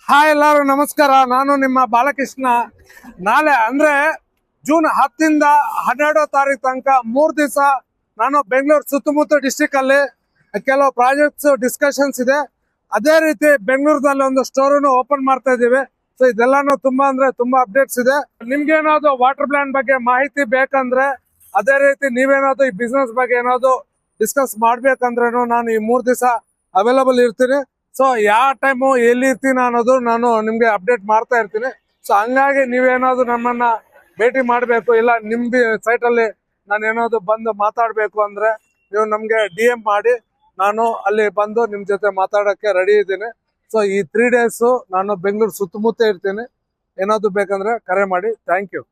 Hi ಎಲ್ಲರೂ ನಮಸ್ಕಾರ. ನಾನು ನಿಮ್ಮ ಬಾಲಕೃಷ್ಣ. ನಾಳೆ ಅಂದ್ರೆ ಜೂನ್ 10ರಿಂದ 12 ತಾರೀಕು ತನಕ 3 ದಿವಸ ನಾನು ಬೆಂಗಳೂರು ಸುತ್ತಮುತ್ತ ಡಿಸ್ಟಿಕ್ ಅಲ್ಲಿ ಕೆಲವು ಪ್ರಾಜೆಕ್ಟ್ಸ್ ಡಿಸ್ಕಷನ್ಸ್ ಇದೆ. ಅದೇ ರೀತಿ ಬೆಂಗಳೂರಿನಲ್ಲಿ ಒಂದು ಸ್ಟೋರನ್ನು ಓಪನ್ ಮಾಡ್ತಾ ಇದ್ದೀವಿ. ಸೊ ಇದೆಲ್ಲಾನು ತುಂಬಾ ಅಂದ್ರೆ ತುಂಬಾ ಅಪ್ಡೇಟ್ಸ್ ಇದೆ. ನಿಮ್ಗೆ ಏನಾದ್ರು ವಾಟರ್ ಪ್ಲಾನ್ ಬಗ್ಗೆ ಮಾಹಿತಿ ಬೇಕಂದ್ರೆ, ಅದೇ ರೀತಿ ನೀವೇನಾದ್ರು ಈ ಬಿಸ್ನೆಸ್ ಬಗ್ಗೆ ಏನಾದ್ರು ಡಿಸ್ಕಸ್ ಮಾಡ್ಬೇಕಂದ್ರೂ ನಾನು ಈ 3 ದಿವಸ ಅವೈಲಬಲ್ ಇರ್ತೀನಿ. ಸೊ ಯಾವ ಟೈಮು ಎಲ್ಲಿ ಇರ್ತೀನಿ ಅನ್ನೋದು ನಾನು ನಿಮ್ಗೆ ಅಪ್ಡೇಟ್ ಮಾಡ್ತಾ ಇರ್ತೀನಿ. ಸೊ ಹಂಗಾಗಿ ನೀವೇನಾದ್ರು ನಮ್ಮನ್ನ ಭೇಟಿ ಮಾಡಬೇಕು, ಇಲ್ಲ ನಿಮ್ದು ಸೈಟಲ್ಲಿ ನಾನು ಏನಾದ್ರು ಬಂದು ಮಾತಾಡಬೇಕು ಅಂದ್ರೆ ನೀವು ನಮಗೆ DM ಮಾಡಿ, ನಾನು ಅಲ್ಲಿ ಬಂದು ನಿಮ್ಮ ಜೊತೆ ಮಾತಾಡೋಕ್ಕೆ ರೆಡಿ ಇದ್ದೀನಿ. ಸೊ ಈ 3 ಡೇಸು ನಾನು ಬೆಂಗಳೂರು ಸುತ್ತಮುತ್ತ ಇರ್ತೀನಿ. ಏನಾದ್ರು ಬೇಕಂದ್ರೆ ಕರೆ ಮಾಡಿ. Thank you.